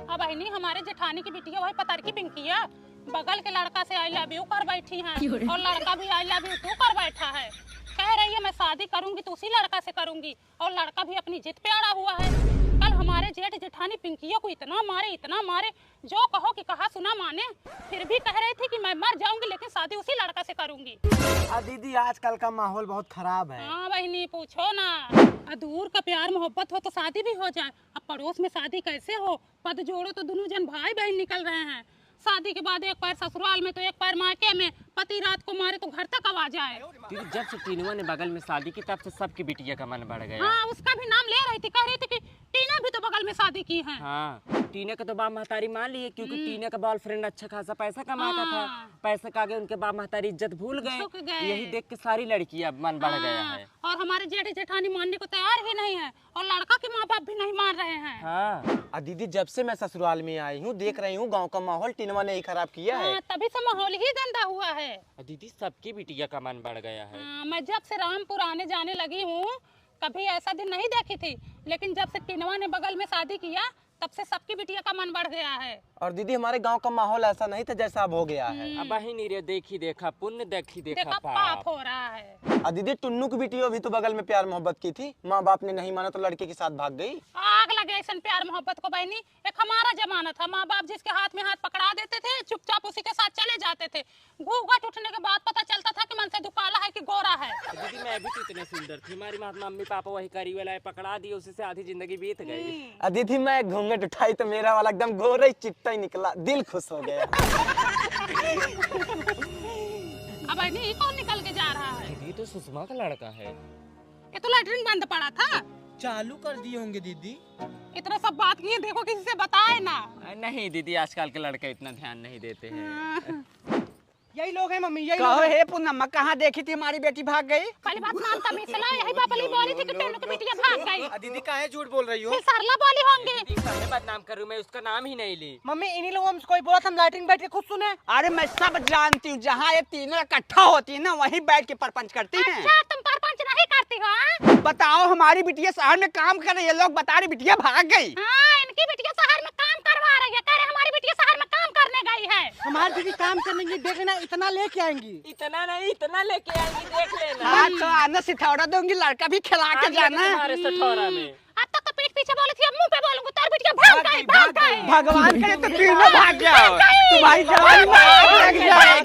अब बहनी हमारे जेठानी की बिटिया वही पतर की पिंकिया बगल के लड़का से आई लव यू कर बैठी है और लड़का भी आई लव यू टू कर बैठा है। कह रही है मैं शादी करूंगी तो उसी लड़का से करूंगी और लड़का भी अपनी जिद पे अड़ा हुआ है। कल हमारे जेठ जेठानी पिंकिया को इतना मारे जो कहो कि कहा सुना माने, फिर भी कह रही थी कि मैं मर जाऊंगी लेकिन शादी उसी लड़का से करूंगी। दीदी आजकल का माहौल बहुत खराब है। हाँ बहनी पूछो ना, दूर का प्यार मोहब्बत हो तो शादी भी हो जाए, अब पड़ोस में शादी कैसे हो? पद जोड़ो तो दोनों जन भाई बहन निकल रहे हैं। शादी के बाद एक पैर ससुराल में तो एक पैर मायके में, पति रात को मारे तो घर तक अब आ जाए। दीदी जब से टीनुआ ने बगल में शादी की तब से सबकी बिटिया का मन बढ़ गया। हाँ उसका भी नाम ले रही थी, कह रही थी कि टीना भी तो बगल में शादी की है। हाँ टीना का तो बाप महतारी मान लिए क्योंकि टीना का बॉयफ्रेंड अच्छा खासा पैसा कमाता था, पैसे का आगे उनके बाप महतारी इज्जत भूल गए। यही देख के सारी लड़कियां मन बढ़ गया है। और हमारे जेठ जेठानी मानने को तैयार ही नहीं है और लड़का के माँ बाप भी नहीं मान रहे हैं। हाँ दीदी जब से मैं ससुराल में आई हूँ देख रही हूँ गांव का माहौल टीनवा ने ही खराब किया है। तभी से माहौल ही गंदा हुआ है। दीदी सबकी बिटिया का मन बढ़ गया है। मैं जब से रामपुर आने जाने लगी हूँ कभी ऐसा दिन नहीं देखी थी, लेकिन जब से टीनवा ने बगल में शादी किया तब से सबकी बिटिया का मन बढ़ गया है। और दीदी हमारे गांव का माहौल ऐसा नहीं था जैसा अब हो गया है। अब ही नहीं रे, देखी देखा पुण्य, देखी देखा पाप हो रहा है। दीदी टुन्नू की बिटिया भी तो बगल में प्यार मोहब्बत की थी, माँ बाप ने नहीं माना तो लड़के के साथ भाग गई। आग लगे ऐसा प्यार मोहब्बत को बहनी। एक हमारा जमाना था, माँ बाप जिसके हाथ में हाथ पकड़ा देते थे चुपचाप उसी के साथ चले जाते थे। घूंघट उठने के बाद पता चलता था कि मन से दुकाला है कि गोरा है। दीदी मैं भी तो इतने सुंदर थी, हमारी मम्मी पापा वही करी वाला पकड़ा दिए, उसी से आधी जिंदगी बीत गई। दीदी मैं घूंघट उठाई तो मेरा वाला एकदम गोरा ही चिट्टा ही निकला, दिल खुश हो गया। अब ये कौन निकल के जा रहा है? दीदी तो सुषमा का लड़का है। ये तो लैट्रिन बंद पड़ा था, चालू कर दिए होंगे दीदी। इतना सब बात किए, देखो किसी से बताए ना। नहीं दीदी आजकल के लड़के इतना ध्यान नहीं देते हैं। यही लोग हैं मम्मी, यही कहो हे पूनम कहाँ देखी थी हमारी बेटी भाग गई? पहली बात मान तमीज से ला, यही बापली बोली थी कि टेनो की बिटिया भाग गई। दीदी काहे झूठ बोल रही हो? फिर सरला बोली होंगी। दीदी पहले बदनाम करूं, मैं उसका नाम ही नहीं ली। मम्मी इन्हीं लोगों में कोई बोला था, हम लाइटिंग बैठ के खुद सुने। अरे मैं सब जानती हूँ, जहाँ ये तीनों इकट्ठा होती है ना वहीं बैठ के परपंच करती हैं। अच्छा तुम परपंच नहीं करती हो? बताओ हमारी बिटिया शहर में काम कर रही है, लोग बता रही बिटिया भाग गई। हाँ इनकी बिटिया शहर में काम करवा रही है, कह रहे हमारी बिटिया शहर में काम करने गई है। हमारी दीदी काम करने की देख लेना, इतना लेके आएंगी। इतना नहीं, इतना लेके आएंगी, देख लेना। हाँ तो आना सिथौड़ा दूंगी, लड़का भी खिला के जाना। हमारे सठौरा में अब तक तो पीठ पीछे बोली थी, अब मुंह पे बोलूंगी तार बिटिया भाग गई। भगवान करे तो तीनों भाग जाओ, तुम्हारी जवानी में आग लग जाए।